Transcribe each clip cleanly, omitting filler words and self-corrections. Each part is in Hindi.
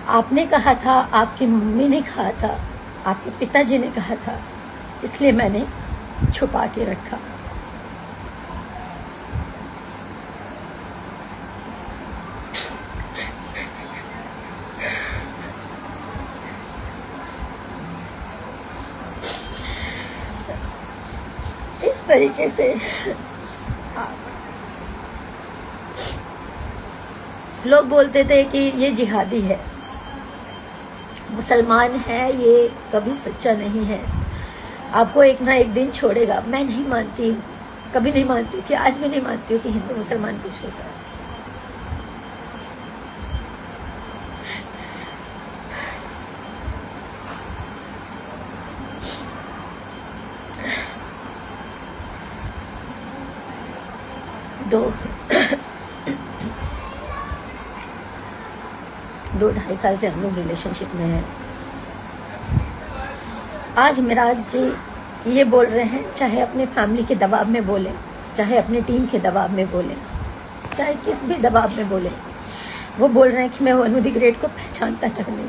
आपने कहा था, आपकी मम्मी ने कहा था, आपके पिताजी ने कहा था, इसलिए मैंने छुपा के रखा। इस तरीके से लोग बोलते थे कि ये जिहादी है, मुसलमान है, ये कभी सच्चा नहीं है, आपको एक ना एक दिन छोड़ेगा। मैं नहीं मानती हूँ, कभी नहीं मानती थी, आज भी नहीं मानती हूँ कि हिंदू मुसलमान कुछ होता है। दो ढाई साल से हम लोग रिलेशनशिप में हैं। आज मिराज जी ये बोल रहे हैं, चाहे अपने फैमिली के दबाव में बोले, चाहे अपनी टीम के दबाव में बोले, चाहे किस भी दबाव में बोले, वो बोल रहे हैं कि मैं वनु द ग्रेट को पहचानता तक नहीं।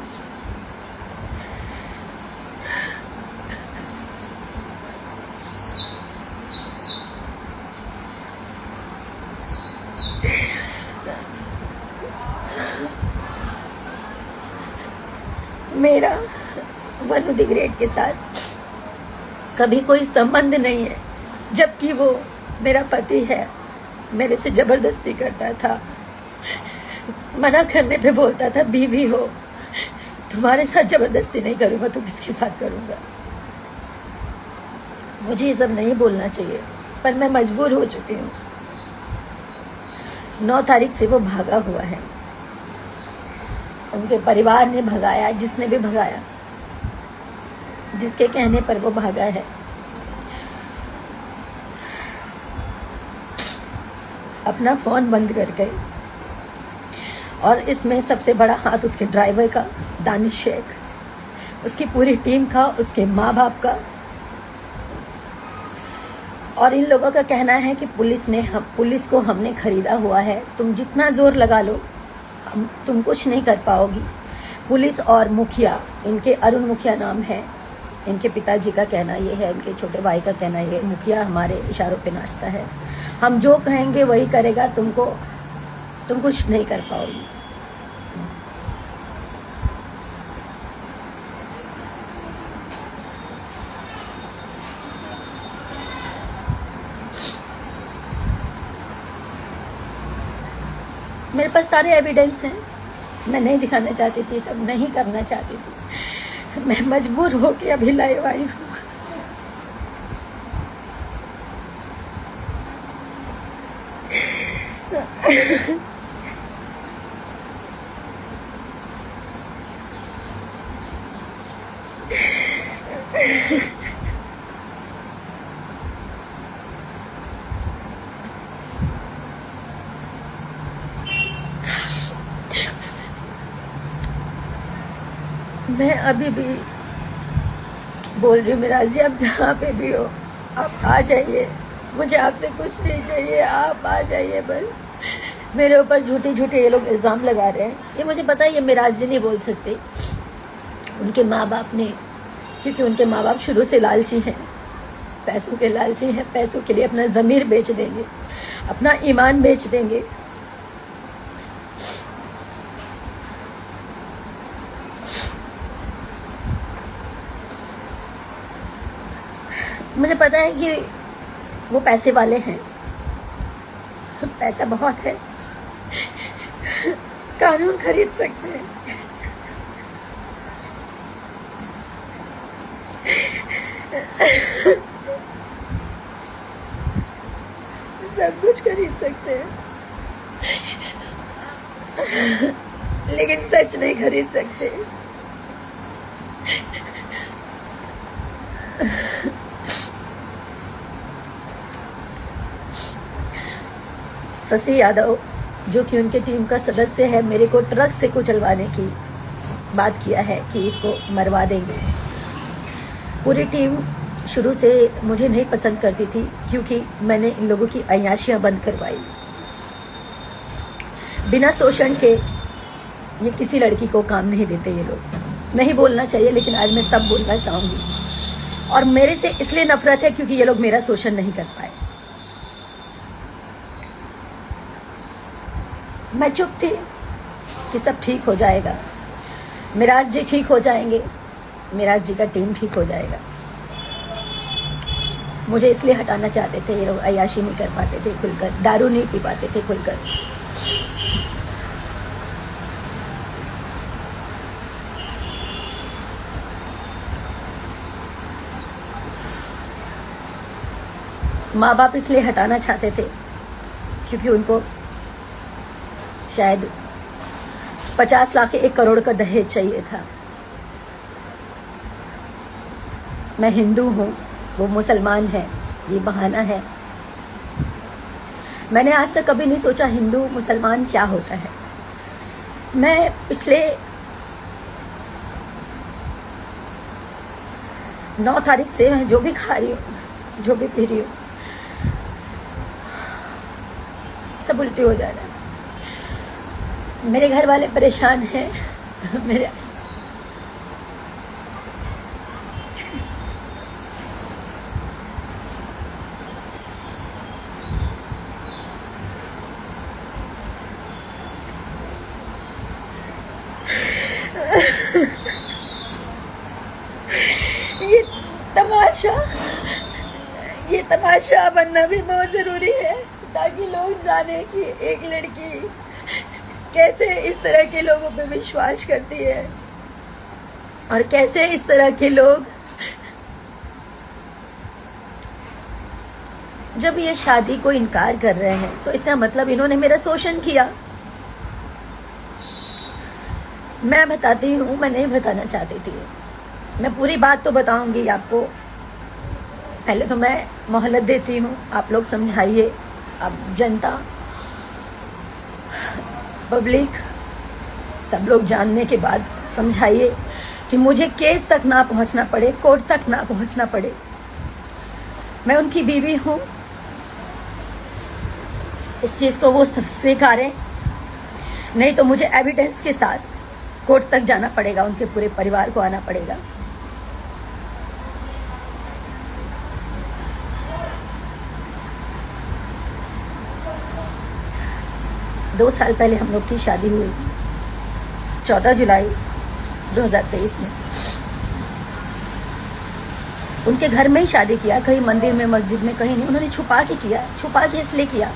मेरा वनु द ग्रेट के साथ कभी कोई संबंध नहीं है, जबकि वो मेरा पति है। मेरे से जबरदस्ती करता था, मना करने पे बोलता था बीवी हो, तुम्हारे साथ जबरदस्ती नहीं करूंगा तो किसके साथ करूंगा। मुझे ये सब नहीं बोलना चाहिए, पर मैं मजबूर हो चुकी हूँ। 9 तारीख से वो भागा हुआ है, उनके परिवार ने भगाया, जिसने भी भगाया, जिसके कहने पर वो भागा है। अपना फोन बंद कर गए, और इसमें सबसे बड़ा हाथ उसके ड्राइवर का, दानिश शेख, उसकी पूरी टीम का, उसके माँ बाप का। और इन लोगों का कहना है कि पुलिस को हमने खरीदा हुआ है, तुम जितना जोर लगा लो तुम कुछ नहीं कर पाओगी। पुलिस और मुखिया, इनके अरुण मुखिया नाम है, इनके पिताजी का कहना ये है, इनके छोटे भाई का कहना ये है, मुखिया हमारे इशारों पे नाचता है, हम जो कहेंगे वही करेगा, तुम कुछ नहीं कर पाओगी। मेरे पास सारे एविडेंस हैं, मैं नहीं दिखाना चाहती थी, सब नहीं करना चाहती थी, मैं मजबूर हो के अभी लाइव आई हूँ। मैं अभी भी बोल रही हूँ, मिराज जी आप जहाँ पे भी हो, आप आ जाइए, मुझे आपसे कुछ नहीं चाहिए, आप आ जाइए बस। मेरे ऊपर झूठे झूठे ये लोग इल्ज़ाम लगा रहे हैं, ये मुझे पता है, ये मिराज जी नहीं बोल सकते, उनके माँ बाप ने, क्योंकि उनके माँ बाप शुरू से लालची हैं, पैसों के लालची हैं, पैसों के लिए अपना ज़मीर बेच देंगे, अपना ईमान बेच देंगे। मुझे पता है कि वो पैसे वाले हैं, पैसा बहुत है, कानून खरीद सकते हैं, सब कुछ खरीद सकते हैं, लेकिन सच नहीं खरीद सकते। शशि यादव, जो कि उनके टीम का सदस्य है, मेरे को ट्रक से कुचलवाने की बात किया है कि इसको मरवा देंगे। पूरी टीम शुरू से मुझे नहीं पसंद करती थी, क्योंकि मैंने इन लोगों की अय्याशियां बंद करवाई। बिना शोषण के ये किसी लड़की को काम नहीं देते ये लोग। नहीं बोलना चाहिए, लेकिन आज मैं सब बोलना चाहूँगी। और मेरे से इसलिए नफरत है क्योंकि ये लोग मेरा शोषण नहीं कर पाए। मैं चुप थी कि सब ठीक हो जाएगा, मिराज जी ठीक हो जाएंगे, मिराज जी का टीम ठीक हो जाएगा। मुझे इसलिए हटाना चाहते थे ये लोग। अय्याशी नहीं कर पाते थे खुलकर, दारू नहीं पी पाते थे खुलकर। माँ बाप इसलिए हटाना चाहते थे क्योंकि उनको शायद 50 लाख 1 करोड़ का दहेज चाहिए था। मैं हिंदू हूँ, वो मुसलमान है, ये बहाना है। मैंने आज तक कभी नहीं सोचा हिंदू मुसलमान क्या होता है। मैं पिछले 9 तारीख से मैं जो भी खा रही हूँ, जो भी पी रही हूँ, सब उल्टी हो जा रहा है। मेरे घर वाले परेशान हैं। मेरे ये तमाशा बनना भी बहुत जरूरी है ताकि लोग जाने कि एक लड़की कैसे इस तरह के लोगों पे विश्वास करती है और कैसे इस तरह के लोग जब ये शादी को इनकार कर रहे हैं तो इसका मतलब इन्होंने मेरा शोषण किया। मैं बताती हूँ, मैं नहीं बताना चाहती थी। मैं पूरी बात तो बताऊंगी आपको। पहले तो मैं मोहलत देती हूँ, आप लोग समझाइए। अब जनता, पब्लिक, सब लोग जानने के बाद समझाइए कि मुझे केस तक ना पहुंचना पड़े, कोर्ट तक ना पहुंचना पड़े। मैं उनकी बीवी हूँ, इस चीज को वो स्वीकारें, नहीं तो मुझे एविडेंस के साथ कोर्ट तक जाना पड़ेगा, उनके पूरे परिवार को आना पड़ेगा। दो साल पहले हम लोग की शादी हुई, 14 जुलाई 2023 में। उनके घर में ही शादी किया, कहीं मंदिर में, मस्जिद में, कहीं नहीं। उन्होंने छुपा के किया। छुपा के इसलिए किया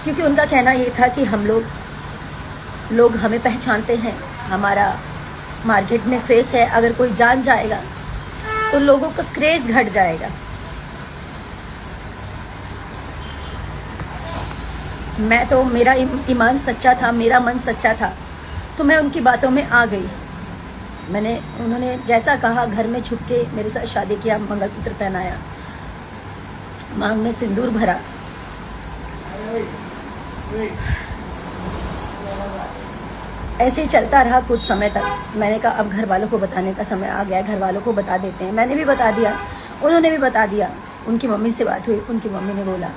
क्योंकि उनका कहना ये था कि हम लोग हमें पहचानते हैं, हमारा मार्केट में फेस है, अगर कोई जान जाएगा तो लोगों का क्रेज घट जाएगा। मैं तो, मेरा ईमान सच्चा था, मेरा मन सच्चा था, तो मैं उनकी बातों में आ गई। उन्होंने जैसा कहा, घर में छुप के मेरे साथ शादी किया, मंगलसूत्र पहनाया, मांग में सिंदूर भरा। ऐसे ही चलता रहा कुछ समय तक। मैंने कहा अब घर वालों को बताने का समय आ गया, घर वालों को बता देते हैं। मैंने भी बता दिया, उन्होंने भी बता दिया। उनकी मम्मी से बात हुई, उनकी मम्मी ने बोला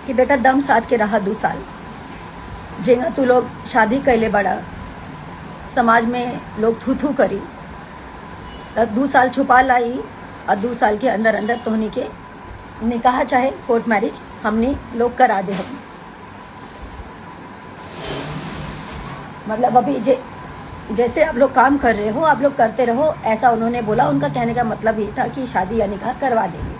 कि बेटा दम साध के रहा 2 साल, जेंगा तू लोग शादी कैले बड़ा, समाज में लोग थू थू करी, तब 2 साल छुपा लाई और 2 साल के अंदर अंदर तोहनी के निकाह चाहे कोर्ट मैरिज हमने लोग करा दे। हम मतलब अभी जैसे आप लोग काम कर रहे हो, आप लोग करते रहो, ऐसा उन्होंने बोला। उनका कहने का मतलब ये था कि शादी या निकाह करवा देंगे।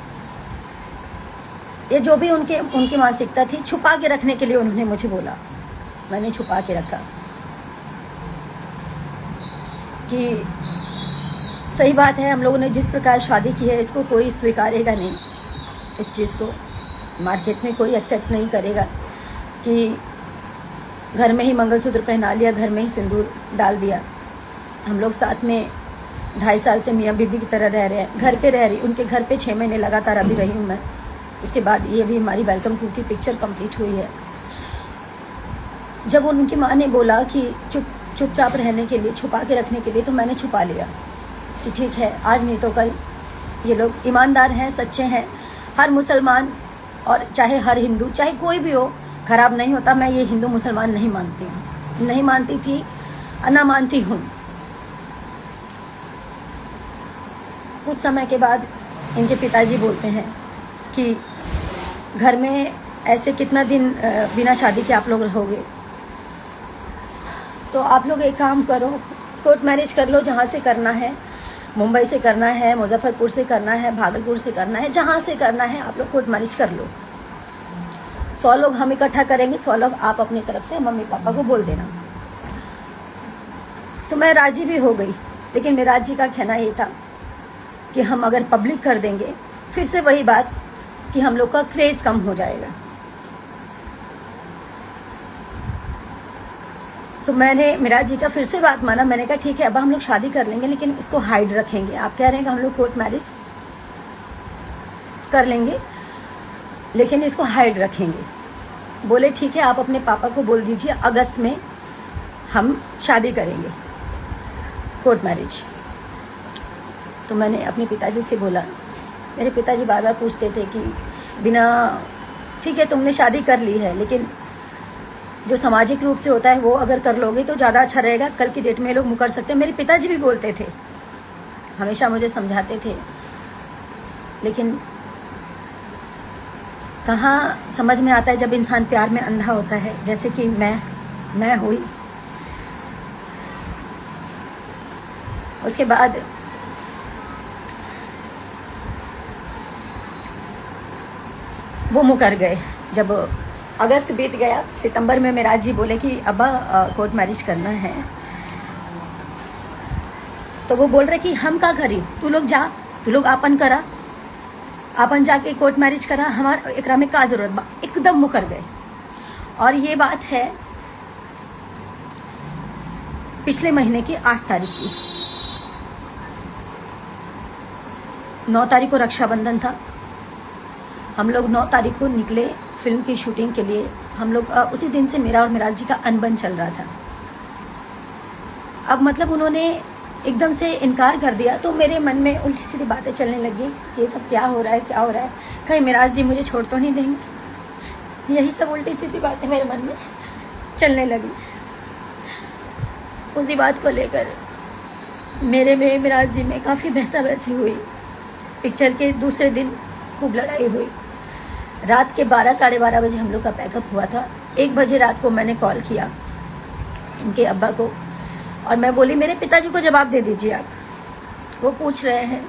ये जो भी उनकी मानसिकता थी, छुपा के रखने के लिए उन्होंने मुझे बोला। मैंने छुपा के रखा कि सही बात है, हम लोगों ने जिस प्रकार शादी की है इसको कोई स्वीकारेगा नहीं, इस चीज़ को मार्केट में कोई एक्सेप्ट नहीं करेगा कि घर में ही मंगलसूत्र पहना लिया, घर में ही सिंदूर डाल दिया। हम लोग साथ में 2.5 साल से मियाँ बीबी की तरह रह रहे हैं, घर पे रह रही, उनके घर पे 6 महीने लगातार अभी रही हूँ मैं। उसके बाद ये भी हमारी वेलकम टू की पिक्चर कंप्लीट हुई है। जब उनकी माँ ने बोला कि चुपचाप रहने के लिए, छुपा के रखने के लिए, तो मैंने छुपा लिया कि ठीक है, आज नहीं तो कल ये लोग ईमानदार हैं, सच्चे हैं। हर मुसलमान और चाहे हर हिंदू, चाहे कोई भी हो, खराब नहीं होता। मैं ये हिंदू मुसलमान नहीं मानती हूँ। नहीं मानती थी, ना मानती हूँ। कुछ समय के बाद इनके पिताजी बोलते हैं कि घर में ऐसे कितना दिन बिना शादी के आप लोग रहोगे, तो आप लोग एक काम करो, कोर्ट मैरिज कर लो, जहाँ से करना है, मुंबई से करना है, मुजफ्फरपुर से करना है, भागलपुर से करना है, जहाँ से करना है आप लोग कोर्ट मैरिज कर लो। 100 लोग हम इकट्ठा करेंगे, 100 लोग आप अपनी तरफ से मम्मी पापा को बोल देना। तो मैं राजी भी हो गई, लेकिन मेरा जी का कहना ये था कि हम अगर पब्लिक कर देंगे फिर से वही बात कि हम लोग का क्रेज कम हो जाएगा। तो मैंने मेरा जी का फिर से बात माना। मैंने कहा ठीक है, अब हम लोग शादी कर लेंगे, लेकिन इसको हाइड रखेंगे। आप कह रहे हैं कि हम लोग कोर्ट मैरिज कर लेंगे, लेकिन इसको हाइड रखेंगे। बोले ठीक है, आप अपने पापा को बोल दीजिए अगस्त में हम शादी करेंगे, कोर्ट मैरिज। तो मैंने अपने पिताजी से बोला। मेरे पिताजी बार बार पूछते थे कि बिना, ठीक है तुमने शादी कर ली है, लेकिन जो सामाजिक रूप से होता है वो अगर कर लोगे तो ज़्यादा अच्छा रहेगा, कल की डेट में लोग मुकर सकते हैं। मेरे पिताजी भी बोलते थे, हमेशा मुझे समझाते थे, लेकिन कहाँ समझ में आता है जब इंसान प्यार में अंधा होता है, जैसे कि मैं हुई। उसके बाद वो मुकर गए। जब अगस्त बीत गया, सितंबर में मेरा जी बोले कि अब्बा कोर्ट मैरिज करना है, तो वो बोल रहे कि हम का करी, तू लोग जा, तू लोग आपन करा, आपन जाके कोर्ट मैरिज करा, हमारा एकरा में का जरूरत बा। एकदम मुकर गए। और ये बात है पिछले महीने की 8 तारीख की। 9 तारीख को रक्षाबंधन था। हम लोग 9 तारीख को निकले फिल्म की शूटिंग के लिए। हम लोग उसी दिन से मेरा और मिराज जी का अनबन चल रहा था। अब मतलब उन्होंने एकदम से इनकार कर दिया, तो मेरे मन में उल्टी सीधी बातें चलने लगी, ये सब क्या हो रहा है, क्या हो रहा है, कहीं मिराज जी मुझे छोड़ तो नहीं देंगे। यही सब उल्टी सीधी बातें मेरे मन में चलने लगी। उसी बात को लेकर मेरे में मिराज जी में काफ़ी बहसा बहसी हुई। पिक्चर के दूसरे दिन खूब लड़ाई हुई। रात के 12 साढ़े 12 बजे हम लोग का पैकअप हुआ था। 1 बजे रात को मैंने कॉल किया इनके अब्बा को, और मैं बोली मेरे पिताजी को जवाब दे दीजिए आप, वो पूछ रहे हैं।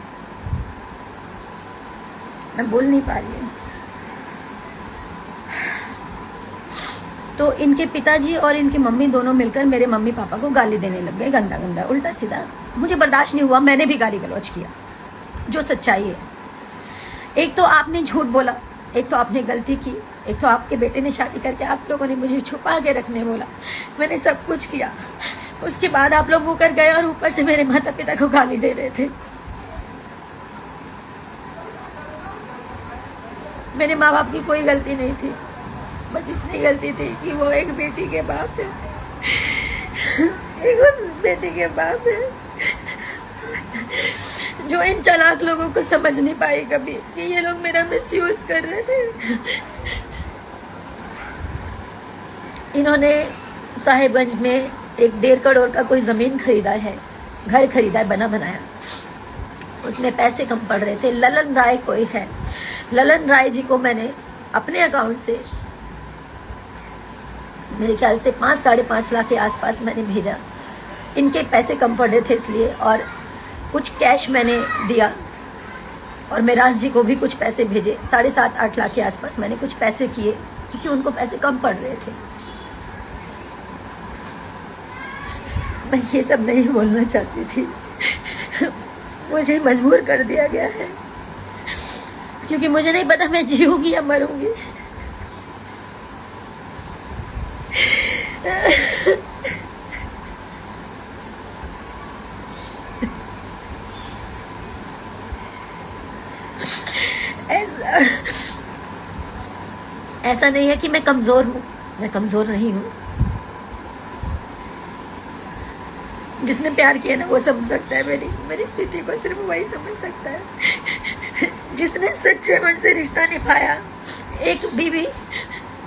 मैं बोल नहीं पा रही हूँ। तो इनके पिताजी और इनकी मम्मी दोनों मिलकर मेरे मम्मी पापा को गाली देने लग गए, गंदा गंदा उल्टा सीधा। मुझे बर्दाश्त नहीं हुआ, मैंने भी गाली गलौज किया, जो सच्चाई है। एक तो आपने झूठ बोला, एक तो आपने गलती की, एक तो आपके बेटे ने शादी करके आप लोगों ने मुझे छुपा के रखने बोला। मैंने सब कुछ किया। उसके बाद आप लोग मुकर गए और ऊपर से मेरे माता पिता को गाली दे रहे थे। मेरे माँ बाप की कोई गलती नहीं थी, बस इतनी गलती थी कि वो एक बेटी के बाप है, एक उस बेटी के बाप है जो इन चालाक लोगों को समझ नहीं पाई कभी कि ये लोग मेरा मिसयूज कर रहे थे। इन्होंने साहेबगंज में एक 1.5 करोड़ का कोई जमीन खरीदा है, घर खरीदा है बना बनाया। उसमें पैसे कम पड़ रहे थे। ललन राय कोई है, ललन राय जी को मैंने अपने अकाउंट से मेरे ख्याल से 5 साढ़े 5 लाख के आसपास मैंने भेजा। इनके पैसे कम पड़ रहे थे इसलिए, और कुछ कैश मैंने दिया, और मेराज जी को भी कुछ पैसे भेजे। 7.5-8 लाख के आसपास मैंने कुछ पैसे किए, क्योंकि उनको पैसे कम पड़ रहे थे। मैं ये सब नहीं बोलना चाहती थी, मुझे मजबूर कर दिया गया है, क्योंकि मुझे नहीं पता मैं जीऊंगी या मरूंगी। ऐसा नहीं है कि मैं कमजोर हूं, मैं कमजोर नहीं हूं। जिसने प्यार किया ना वो समझ सकता है मेरी स्थिति को, सिर्फ वही समझ सकता है। जिसने सच्चे मन से रिश्ता निभाया, एक बीवी,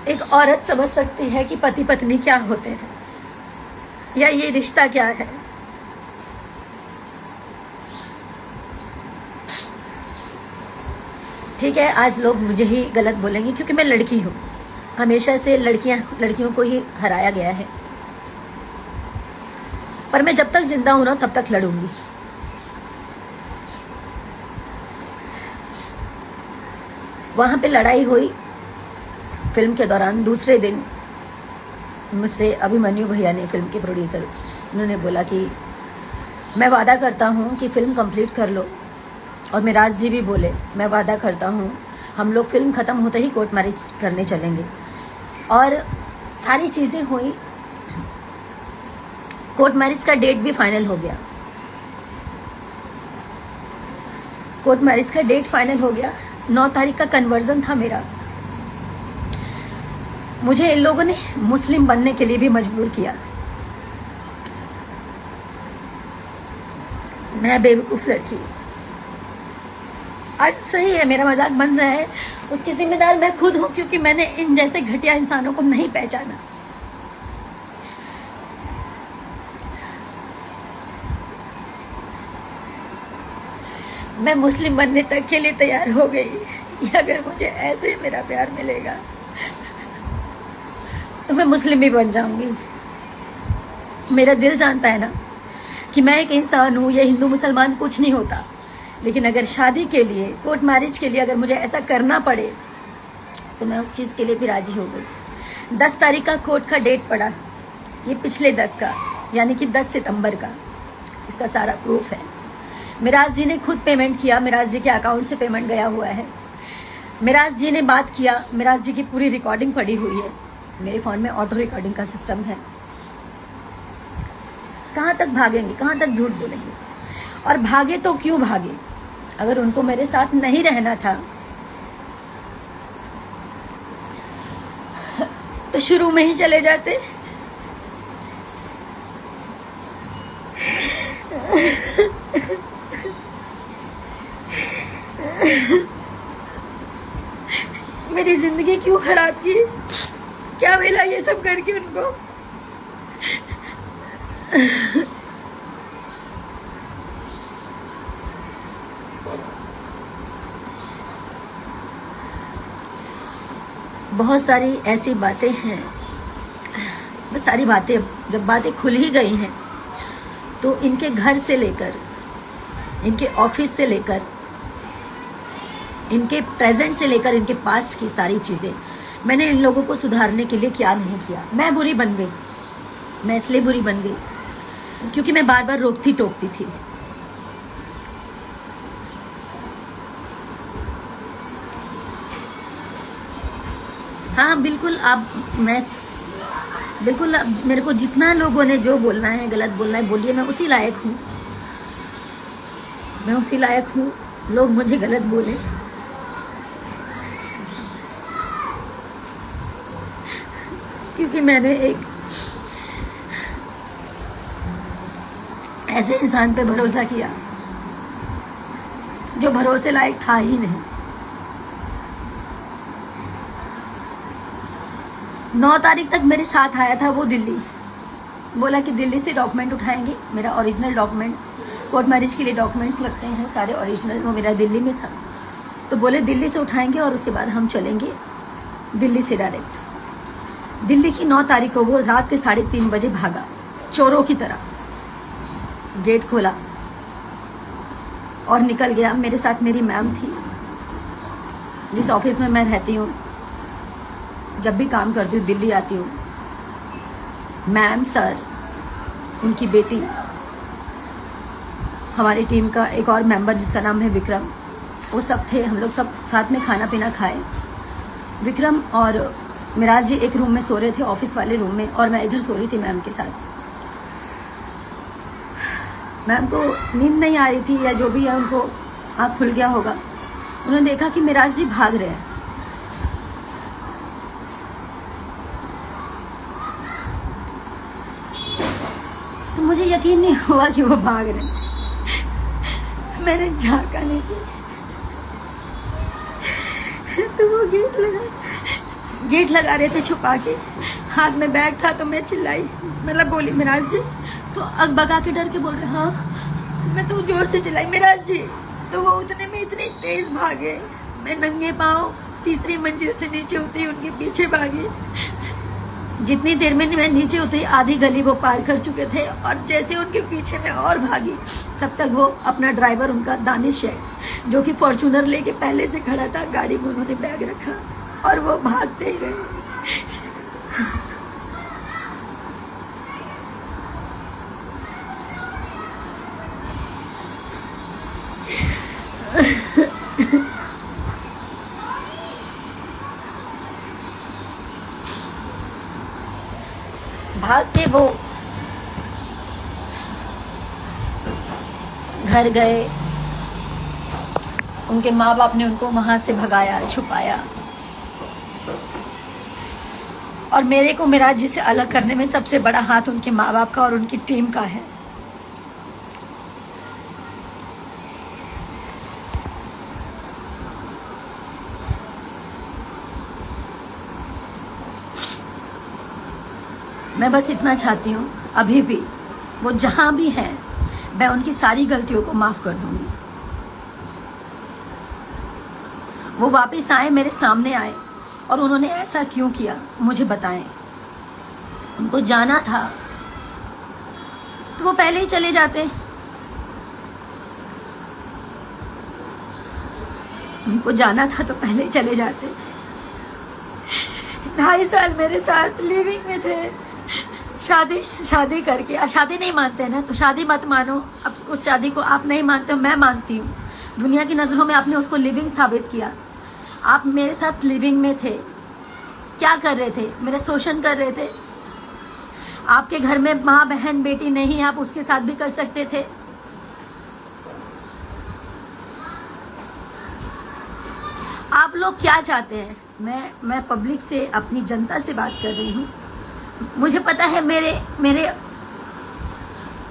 एक औरत समझ सकती है कि पति पत्नी क्या होते हैं। या ये रिश्ता क्या है? ठीक है, आज लोग मुझे ही गलत बोलेंगे क्योंकि मैं लड़की हूँ। हमेशा से लड़कियों को ही हराया गया है, पर मैं जब तक जिंदा हूं ना तब तक लड़ूंगी। वहां पे लड़ाई हुई फिल्म के दौरान। दूसरे दिन मुझसे अभिमन्यु भैया ने, फिल्म के प्रोड्यूसर, उन्होंने बोला कि मैं वादा करता हूं कि फिल्म कंप्लीट कर लो। और मिराज जी भी बोले मैं वादा करता हूं हम लोग फिल्म खत्म होते ही कोर्ट मैरिज करने चलेंगे। और सारी चीजें हुई, कोर्ट मैरिज का डेट भी फाइनल हो गया। कोर्ट मैरिज का डेट फाइनल हो गया। 9 तारीख का कन्वर्जन था मेरा। मुझे इन लोगों ने मुस्लिम बनने के लिए भी मजबूर किया। मैं बेवकूफ लड़की। आज सही है, मेरा मजाक बन रहा है, उसकी जिम्मेदार मैं खुद हूं, क्योंकि मैंने इन जैसे घटिया इंसानों को नहीं पहचाना। मैं मुस्लिम बनने तक के लिए तैयार हो गई। अगर मुझे ऐसे मेरा प्यार मिलेगा तो मैं मुस्लिम भी बन जाऊंगी। मेरा दिल जानता है ना कि मैं एक इंसान हूं, ये हिंदू मुसलमान कुछ नहीं होता। लेकिन अगर शादी के लिए, कोर्ट मैरिज के लिए अगर मुझे ऐसा करना पड़े तो मैं उस चीज के लिए भी राजी हो गई। 10 तारीख का कोर्ट का डेट पड़ा, ये पिछले 10 का, यानी कि 10 सितंबर का। इसका सारा प्रूफ है। मिराज जी ने खुद पेमेंट किया, मिराज जी के अकाउंट से पेमेंट गया हुआ है। मिराज जी ने बात किया, मिराज जी की पूरी रिकॉर्डिंग पड़ी हुई है। मेरे फोन में ऑटो रिकॉर्डिंग का सिस्टम है। कहां तक भागेंगे, कहां तक झूठ बोलेंगे? और भागे तो क्यों भागे? अगर उनको मेरे साथ नहीं रहना था तो शुरू में ही चले जाते। मेरी जिंदगी क्यों खराब की? क्या मिला ये सब करके उनको? बहुत सारी ऐसी बातें हैं, सारी बातें, जब बातें खुल ही गई हैं तो इनके घर से लेकर, इनके ऑफिस से लेकर, इनके प्रेजेंट से लेकर इनके पास्ट की सारी चीजें मैंने इन लोगों को सुधारने के लिए क्या नहीं किया। मैं बुरी बन गई। मैं इसलिए बुरी बन गई क्योंकि मैं बार बार रोकती टोकती थी। हाँ बिल्कुल, बिल्कुल मेरे को जितना लोगों ने जो बोलना है, गलत बोलना है, बोलिए। मैं उसी लायक हूँ, मैं उसी लायक हूँ। लोग मुझे गलत बोले, क्योंकि मैंने एक ऐसे इंसान पे भरोसा किया जो भरोसे लायक था ही नहीं। 9 तारीख तक मेरे साथ आया था वो दिल्ली। बोला कि दिल्ली से डॉक्यूमेंट उठाएंगे, मेरा ओरिजिनल डॉक्यूमेंट, कोर्ट मैरिज के लिए डॉक्यूमेंट्स लगते हैं सारे ओरिजिनल, वो मेरा दिल्ली में था। तो बोले दिल्ली से उठाएंगे और उसके बाद हम चलेंगे दिल्ली से डायरेक्ट। दिल्ली की 9 तारीख को वो रात के 3:30 बजे भागा, चोरों की तरह गेट खोला और निकल गया। मेरे साथ मेरी मैम थी, जिस ऑफिस में मैं रहती हूँ, जब भी काम करती हूँ, दिल्ली आती हूँ। मैम, सर, उनकी बेटी, हमारी टीम का एक और मेंबर जिसका नाम है विक्रम, वो सब थे। हम लोग सब साथ में खाना पीना खाए। विक्रम और मिराज जी एक रूम में सो रहे थे, ऑफिस वाले रूम में, और मैं इधर सो रही थी मैम के साथ। मैम को नींद नहीं आ रही थी या जो भी है, उनको आँख खुल गया होगा। उन्होंने देखा कि मिराज जी भाग रहे हैं। तो मुझे यकीन नहीं हुआ कि वो भाग रहे हैं। मैंने झांका नीचे तो वो गेट लगा रहे थे छुपा के। हाथ में बैग था तो मैं चिल्लाई, मतलब बोली मिराज जी, तो अकबका के डर के बोल रहे हाँ। मैं तो जोर से चिल्लाई मिराज जी, तो वो उतने में इतनी तेज भागे, मैं नंगे पाँव तीसरी मंजिल से नीचे उतरी, उनके पीछे भागी। जितनी देर में मैं नीचे उतरी आधी गली वो पार कर चुके थे, और जैसे उनके पीछे मैं और भागी, तब तक वो अपना ड्राइवर उनका दानिश है जो कि फॉर्च्यूनर लेके पहले से खड़ा था, गाड़ी में उन्होंने बैग रखा और वो भागते ही रहे। भाग के वो घर गए, उनके माँ बाप ने उनको वहां से भगाया, छुपाया, और मेरे को मिराज जी से अलग करने में सबसे बड़ा हाथ उनके माँ बाप का और उनकी टीम का है। मैं बस इतना चाहती हूँ, अभी भी वो जहां भी हैं, मैं उनकी सारी गलतियों को माफ कर दूंगी। वो वापस आए, मेरे सामने आए, और उन्होंने ऐसा क्यों किया मुझे बताएं। उनको जाना था तो वो पहले ही चले जाते। उनको जाना था तो पहले ही चले जाते। 2.5 साल मेरे साथ लिविंग में थे, शादी करके। शादी नहीं मानते ना तो शादी मत मानो, अब उस शादी को आप नहीं मानते हो, मैं मानती हूँ। दुनिया की नजरों में आपने उसको लिविंग साबित किया। आप मेरे साथ लिविंग में थे, क्या कर रहे थे? मेरा शोषण कर रहे थे। आपके घर में माँ बहन बेटी नहीं, आप उसके साथ भी कर सकते थे। आप लोग क्या चाहते हैं? मैं पब्लिक से, अपनी जनता से बात कर रही हूँ। मुझे पता है मेरे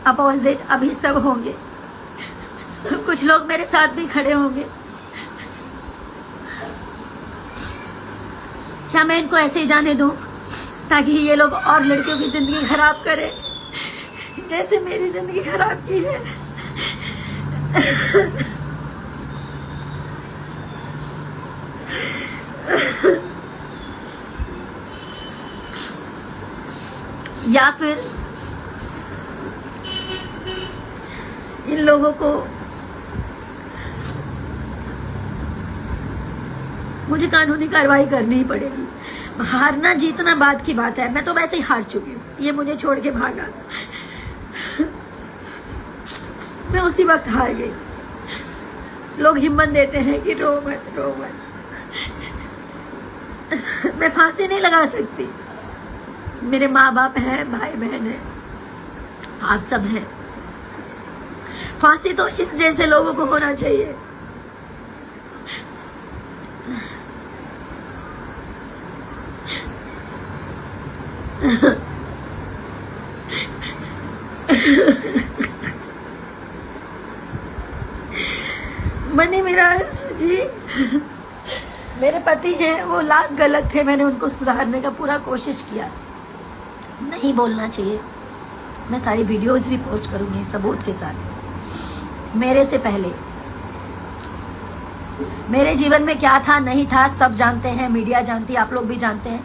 अपोजिट अभी सब होंगे, कुछ लोग मेरे साथ भी खड़े होंगे। क्या मैं इनको ऐसे ही जाने दूं ताकि ये लोग और लड़कियों की जिंदगी खराब करें जैसे मेरी जिंदगी खराब की है? या फिर इन लोगों को मुझे कानूनी कार्रवाई करनी ही पड़ेगी। हारना जीतना बात की बात है, मैं तो वैसे ही हार चुकी हूँ। ये मुझे छोड़ के भागा, मैं उसी वक्त हार गई। लोग हिम्मत देते हैं कि रो मत रो मत। मैं फांसी नहीं लगा सकती। मेरे माँ बाप हैं, भाई बहन है, आप सब हैं। फांसी तो इस जैसे लोगों को होना चाहिए। मनी मिराज जी मेरे पति हैं, वो लाख गलत थे। मैंने उनको सुधारने का पूरा कोशिश किया। नहीं बोलना चाहिए। मैं सारी वीडियोस भी पोस्ट करूंगी सबूत के साथ। मेरे से पहले मेरे जीवन में क्या था नहीं था सब जानते हैं, मीडिया जानती है, आप लोग भी जानते हैं।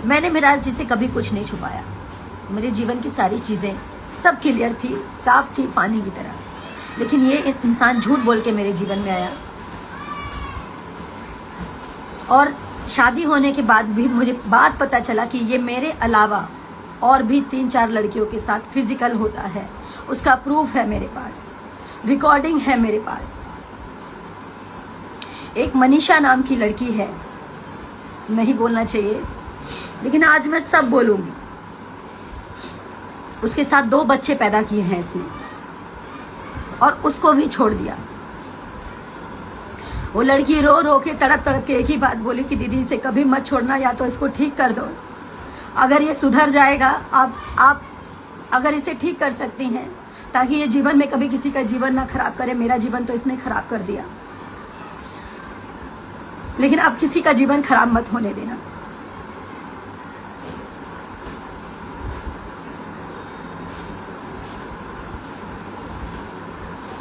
मैंने मिराज जी से कभी कुछ नहीं छुपाया। मेरे जीवन की सारी चीजें सब क्लियर थी, साफ थी, पानी की तरह। लेकिन ये इंसान झूठ बोल के मेरे जीवन में आया, और शादी होने के बाद भी मुझे बात पता चला कि ये मेरे अलावा और भी 3-4 लड़कियों के साथ फिजिकल होता है। उसका प्रूफ है मेरे पास, रिकॉर्डिंग है मेरे पास। एक मनीषा नाम की लड़की है, नहीं बोलना चाहिए लेकिन आज मैं सब बोलूंगी। उसके साथ 2 बच्चे पैदा किए हैं इसने, और उसको भी छोड़ दिया। वो लड़की रो रो के तड़प तड़प के एक ही बात बोली कि दीदी इसे कभी मत छोड़ना, या तो इसको ठीक कर दो। अगर ये सुधर जाएगा, आप अगर इसे ठीक कर सकती हैं ताकि ये जीवन में कभी किसी का जीवन ना खराब करे। मेरा जीवन तो इसने खराब कर दिया, लेकिन अब किसी का जीवन खराब मत होने देना।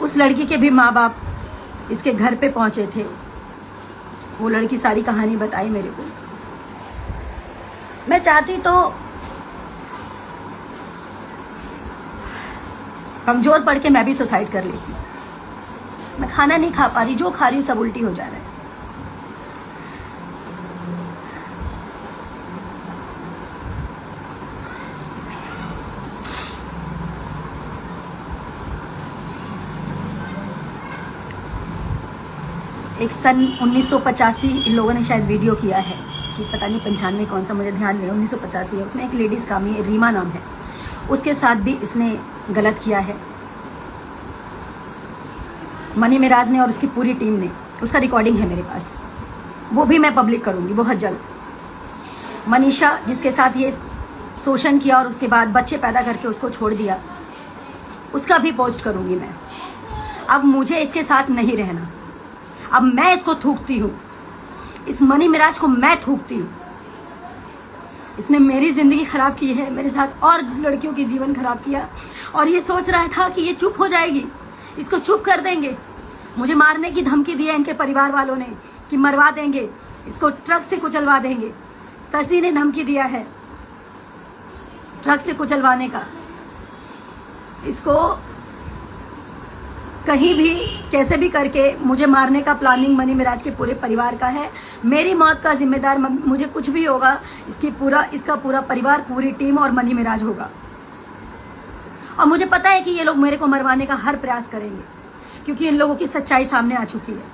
उस लड़की के भी माँ बाप इसके घर पे पहुंचे थे। वो लड़की सारी कहानी बताई मेरे को। मैं चाहती तो कमजोर पड़ के मैं भी सुसाइड कर लेती। मैं खाना नहीं खा पा रही, जो खा रही हूँ सब उल्टी हो जा रहा है। एक सन 1985 इन लोगों ने शायद वीडियो किया है कि पता नहीं 95 कौन सा, मुझे ध्यान नहीं, 1985 है। उसमें एक लेडीज कामी रीमा नाम है, उसके साथ भी इसने गलत किया है। मनी मिराज ने और उसकी पूरी टीम ने, उसका रिकॉर्डिंग है मेरे पास, वो भी मैं पब्लिक करूंगी बहुत जल्द। मनीषा जिसके साथ ये शोषण किया और उसके बाद बच्चे पैदा करके उसको छोड़ दिया, उसका भी पोस्ट करूंगी मैं। अब मुझे इसके साथ नहीं रहना, अब मैं इसको थूकती हूँ, इस मनी मिराज को मैं थूकती हूँ। इसने मेरी जिंदगी खराब की है, मेरे साथ और लड़कियों की जीवन खराब किया, और ये सोच रहा था कि ये चुप हो जाएगी, इसको चुप कर देंगे। मुझे मारने की धमकी दी है इनके परिवार वालों ने कि मरवा देंगे, इसको ट्रक से कुचलवा देंगे। शशि ने धमकी दिया है ट्रक से कुचलवाने का। इसको कहीं भी कैसे भी करके मुझे मारने का प्लानिंग मनी मिराज के पूरे परिवार का है। मेरी मौत का जिम्मेदार, मुझे कुछ भी होगा, इसका पूरा परिवार, पूरी टीम और मनी मिराज होगा। और मुझे पता है कि ये लोग मेरे को मरवाने का हर प्रयास करेंगे, क्योंकि इन लोगों की सच्चाई सामने आ चुकी है।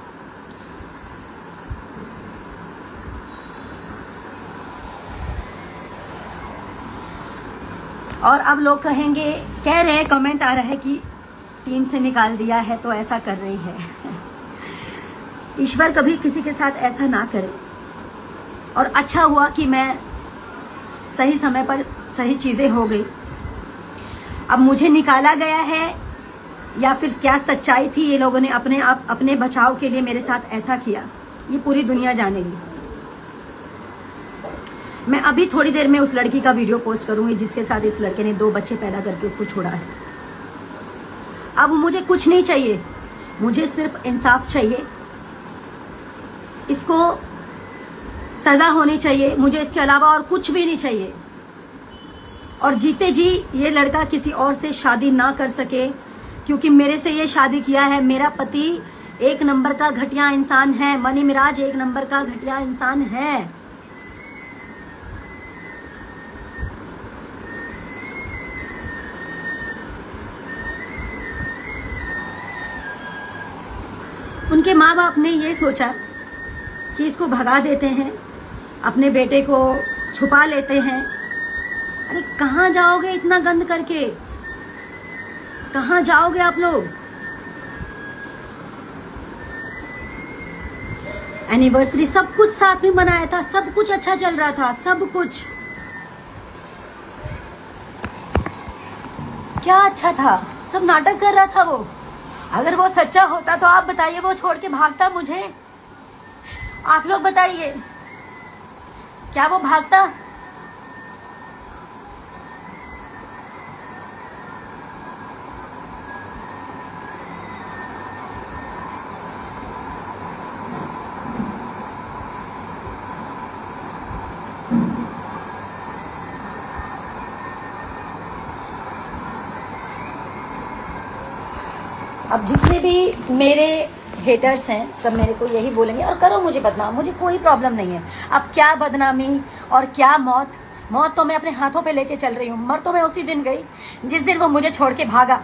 और अब लोग कहेंगे, कह रहे हैं, कमेंट आ रहा है कि टीम से निकाल दिया है तो ऐसा कर रही है। ईश्वर कभी किसी के साथ ऐसा ना करे। और अच्छा हुआ कि मैं सही समय पर सही चीजें हो गई। अब मुझे निकाला गया है या फिर क्या सच्चाई थी, ये लोगों ने अपने बचाव के लिए मेरे साथ ऐसा किया, ये पूरी दुनिया जानेगी। मैं अभी थोड़ी देर में उस लड़की का वीडियो पोस्ट करूंगी जिसके साथ इस लड़के ने 2 बच्चे पैदा करके उसको छोड़ा है। अब मुझे कुछ नहीं चाहिए, मुझे सिर्फ इंसाफ चाहिए। इसको सजा होनी चाहिए, मुझे इसके अलावा और कुछ भी नहीं चाहिए। और जीते जी ये लड़का किसी और से शादी ना कर सके, क्योंकि मेरे से ये शादी किया है। मेरा पति 1 नंबर का घटिया इंसान है, मनी मिराज 1 नंबर का घटिया इंसान है। उनके माँ बाप ने ये सोचा कि इसको भगा देते हैं, अपने बेटे को छुपा लेते हैं। अरे कहाँ जाओगे इतना गंद करके, कहाँ जाओगे आप लोग? एनिवर्सरी सब कुछ साथ में मनाया था, सब कुछ अच्छा चल रहा था, सब कुछ क्या अच्छा था, सब नाटक कर रहा था वो। अगर वो सच्चा होता तो आप बताइए, वो छोड़ के भागता मुझे? आप लोग बताइए, क्या वो भागता? अब जितने भी मेरे हेटर्स हैं सब मेरे को यही बोलेंगे, और करो मुझे बदनाम, मुझे कोई प्रॉब्लम नहीं है। अब क्या बदनामी और क्या मौत, मौत तो मैं अपने हाथों पे लेके चल रही हूँ। मर तो मैं उसी दिन गई जिस दिन वो मुझे छोड़ के भागा।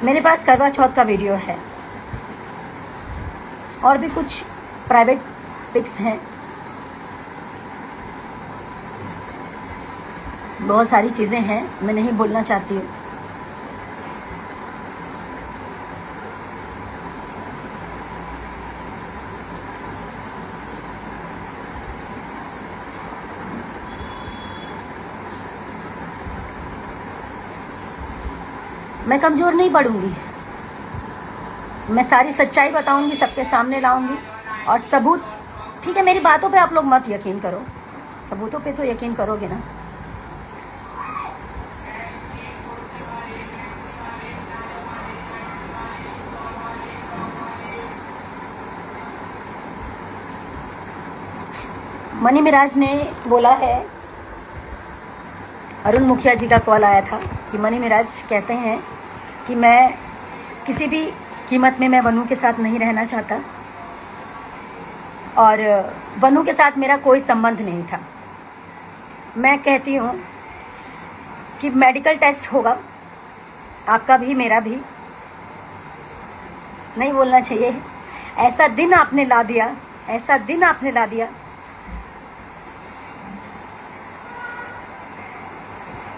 मेरे पास करवा चौथ का वीडियो है और भी कुछ प्राइवेट पिक्स हैं, बहुत सारी चीजें हैं, मैं नहीं बोलना चाहती हूँ। मैं कमजोर नहीं पड़ूंगी, मैं सारी सच्चाई बताऊंगी, सबके सामने लाऊंगी और सबूत। ठीक है, मेरी बातों पे आप लोग मत यकीन करो, सबूतों पे तो यकीन करोगे ना। मनी मिराज ने बोला है, अरुण मुखिया जी का कॉल आया था कि मनी मिराज कहते हैं कि मैं किसी भी कीमत में मैं वनु के साथ नहीं रहना चाहता और वनु के साथ मेरा कोई संबंध नहीं था। मैं कहती हूँ कि मेडिकल टेस्ट होगा, आपका भी मेरा भी। नहीं बोलना चाहिए, ऐसा दिन आपने ला दिया, ऐसा दिन आपने ला दिया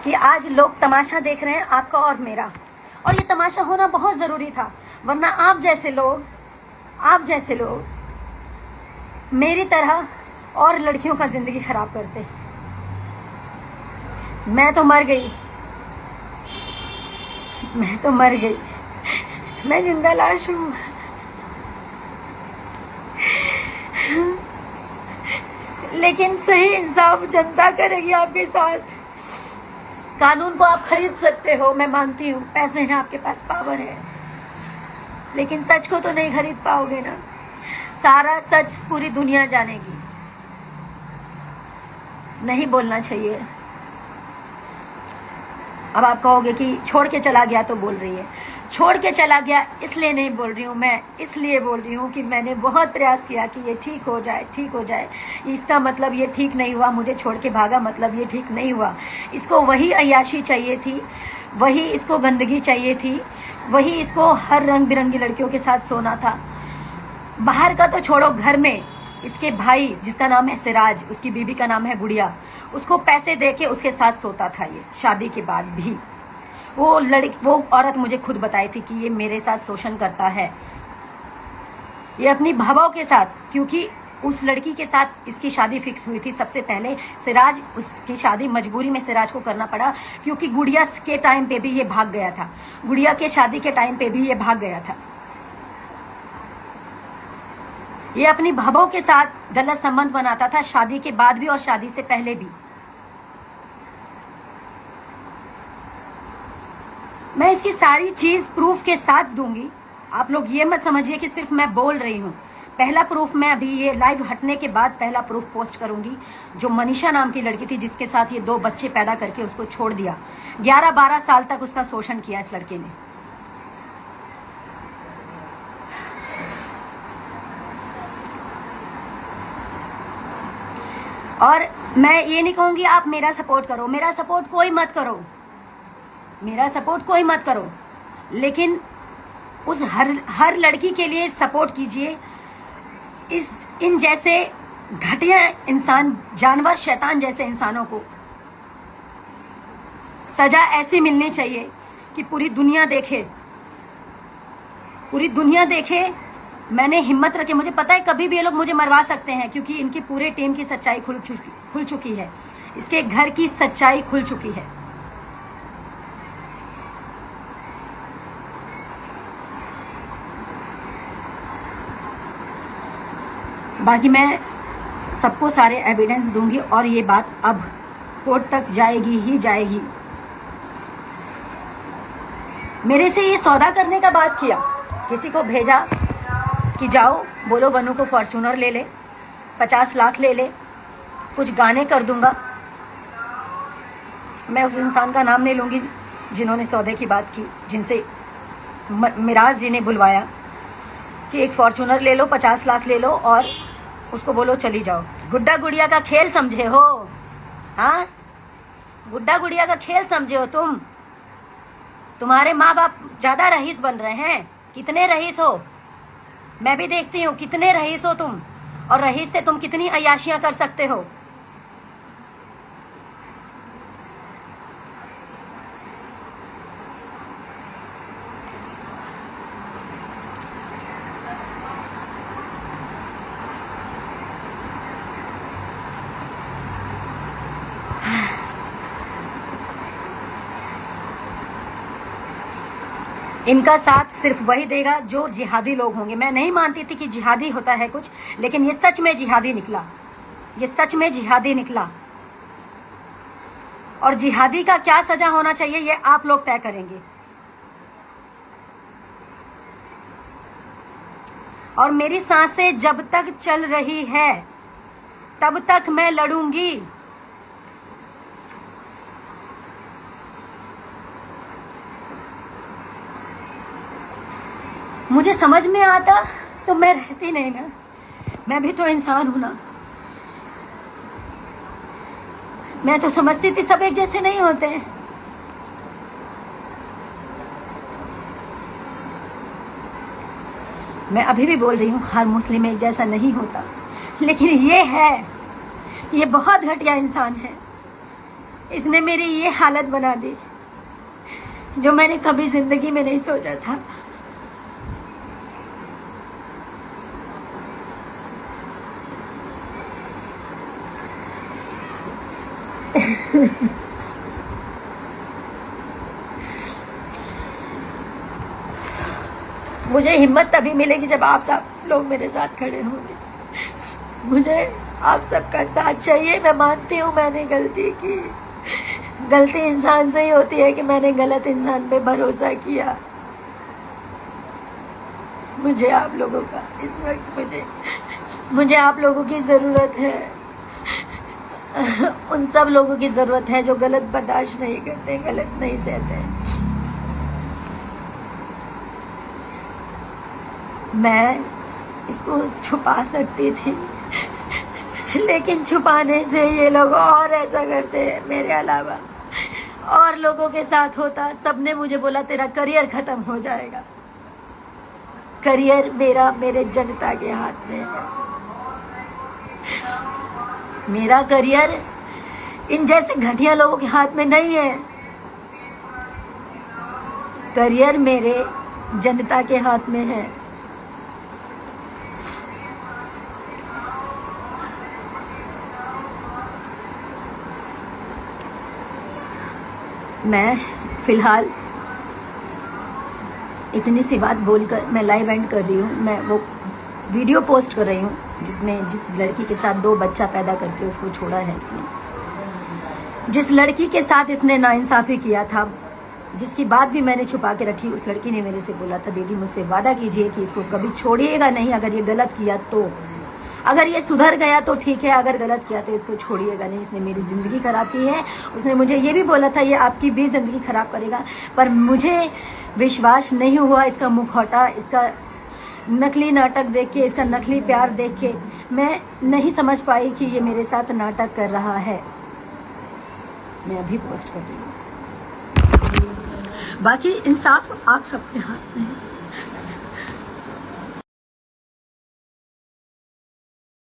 कि आज लोग तमाशा देख रहे हैं आपका और मेरा, और ये तमाशा होना बहुत ज़रूरी था, वरना आप जैसे लोग मेरी तरह और लड़कियों का ज़िंदगी खराब करते। मैं तो मर गई, मैं जिंदा लाश हूँ। लेकिन सही इंसाफ जनता करेगी आपके साथ। कानून को आप खरीद सकते हो, मैं मानती हूँ, पैसे हैं आपके पास, पावर है, लेकिन सच को तो नहीं खरीद पाओगे ना। सारा सच पूरी दुनिया जानेगी। नहीं बोलना चाहिए। अब आप कहोगे कि छोड़ के चला गया तो बोल रही है। छोड़ के चला गया इसलिए नहीं बोल रही हूँ मैं, इसलिए बोल रही हूँ कि मैंने बहुत प्रयास किया कि ये ठीक हो जाए। इसका मतलब ये ठीक नहीं हुआ, मुझे छोड़ के भागा मतलब ये ठीक नहीं हुआ। इसको वही अय्याशी चाहिए थी, वही इसको गंदगी चाहिए थी, वही इसको हर रंग बिरंगी लड़कियों के साथ सोना था। बाहर का तो छोड़ो, घर में इसके भाई जिसका नाम है सिराज, उसकी बीबी का नाम है गुड़िया, उसको पैसे देके उसके साथ सोता था ये, शादी के बाद भी। वो औरत मुझे खुद बताई थी कि ये मेरे साथ शोषण करता है, ये अपनी भावों के साथ, क्योंकि उस लड़की के साथ इसकी शादी फिक्स हुई थी सबसे पहले। सिराज, उसकी शादी मजबूरी में सिराज को करना पड़ा, क्योंकि गुड़िया के टाइम पे भी ये भाग गया था, गुड़िया के शादी के टाइम पे भी ये भाग गया था। ये अपनी भावों के साथ गलत संबंध बनाता था, शादी के बाद भी और शादी से पहले भी। मैं इसकी सारी चीज प्रूफ के साथ दूंगी। आप लोग ये मत समझिए कि सिर्फ मैं बोल रही हूँ। पहला प्रूफ मैं अभी ये लाइव हटने के बाद पहला प्रूफ पोस्ट करूंगी, जो मनीषा नाम की लड़की थी जिसके साथ ये 2 बच्चे पैदा करके उसको छोड़ दिया। 11-12 साल तक उसका शोषण किया इस लड़के ने। और मैं ये नहीं कहूंगी आप मेरा सपोर्ट करो, मेरा सपोर्ट कोई मत करो, लेकिन उस हर लड़की के लिए सपोर्ट कीजिए। इन जैसे घटिया इंसान, जानवर, शैतान जैसे इंसानों को सजा ऐसी मिलनी चाहिए कि पूरी दुनिया देखे। मैंने हिम्मत रखी, मुझे पता है कभी भी ये लोग मुझे मरवा सकते हैं, क्योंकि इनकी पूरे टीम की सच्चाई खुल चुकी है, इसके घर की सच्चाई खुल चुकी है। बाकी मैं सबको सारे एविडेंस दूंगी और ये बात अब कोर्ट तक जाएगी ही जाएगी। मेरे से ये सौदा करने का बात किया, किसी को भेजा कि जाओ बोलो वनु को फॉर्च्यूनर ले ले, 50 लाख ले ले, कुछ गाने कर दूंगा। मैं उस इंसान का नाम नहीं लूंगी जिन्होंने सौदे की बात की, जिनसे मिराज जी ने बुलवाया कि एक फॉर्च्यूनर ले लो, 50 लाख ले लो और उसको बोलो चली जाओ। गुड्डा गुड़िया का खेल समझे हो? हाँ, गुड्डा गुड़िया का खेल समझे हो तुम? तुम्हारे माँ बाप ज्यादा रईस बन रहे हैं। कितने रईस हो? मैं भी देखती हूँ कितने रईस हो तुम, और रईस से तुम कितनी अय्याशियां कर सकते हो। इनका साथ सिर्फ वही देगा जो जिहादी लोग होंगे। मैं नहीं मानती थी कि जिहादी होता है कुछ, लेकिन ये सच में जिहादी निकला, ये सच में जिहादी निकला। और जिहादी का क्या सजा होना चाहिए ये आप लोग तय करेंगे। और मेरी सांसें जब तक चल रही है तब तक मैं लड़ूंगी। मुझे समझ में आता तो मैं रहती नहीं ना, मैं भी तो इंसान हूं ना। मैं तो समझती थी सब एक जैसे नहीं होते। मैं अभी भी बोल रही हूँ हर मुस्लिम एक जैसा नहीं होता, लेकिन ये है, ये बहुत घटिया इंसान है। इसने मेरी ये हालत बना दी जो मैंने कभी जिंदगी में नहीं सोचा था। मुझे हिम्मत तभी मिलेगी जब आप सब लोग मेरे साथ खड़े होंगे। मुझे आप सबका साथ चाहिए। मैं मानती हूँ मैंने गलती की, गलती इंसान से ही होती है कि मैंने गलत इंसान पे भरोसा किया। मुझे आप लोगों का इस वक्त मुझे आप लोगों की ज़रूरत है। उन सब लोगों की ज़रूरत है जो गलत बर्दाश्त नहीं करते, गलत नहीं सहते। मैं इसको छुपा सकती थी, लेकिन छुपाने से ये लोग और ऐसा करते हैं। मेरे अलावा और लोगों के साथ होता, सबने मुझे बोला तेरा करियर खत्म हो जाएगा। करियर मेरा मेरे जनता के हाथ में है। मेरा करियर इन जैसे घटिया लोगों के हाथ में नहीं है। करियर मेरे जनता के हाथ में है। मैं फिलहाल इतनी सी बात बोलकर मैं लाइव एंड कर रही हूँ। मैं वो वीडियो पोस्ट कर रही हूँ जिसमें जिस लड़की के साथ 2 बच्चा पैदा करके उसको छोड़ा है इसने, जिस लड़की के साथ इसने नाइंसाफ़ी किया था, जिसकी बात भी मैंने छुपा के रखी। उस लड़की ने मेरे से बोला था दीदी मुझसे वादा कीजिए कि इसको कभी छोड़िएगा नहीं, अगर ये गलत किया तो, अगर ये सुधर गया तो ठीक है, अगर गलत किया तो इसको छोड़िएगा नहीं। इसने मेरी ज़िंदगी ख़राब की है। उसने मुझे ये भी बोला था ये आपकी भी ज़िंदगी ख़राब करेगा, पर मुझे विश्वास नहीं हुआ। इसका मुखौटा, इसका नकली नाटक देख के, इसका नकली प्यार देख के मैं नहीं समझ पाई कि ये मेरे साथ नाटक कर रहा है। मैं अभी पोस्ट कर रही हूँ। बाकी इंसाफ आप सबके हाथ में है।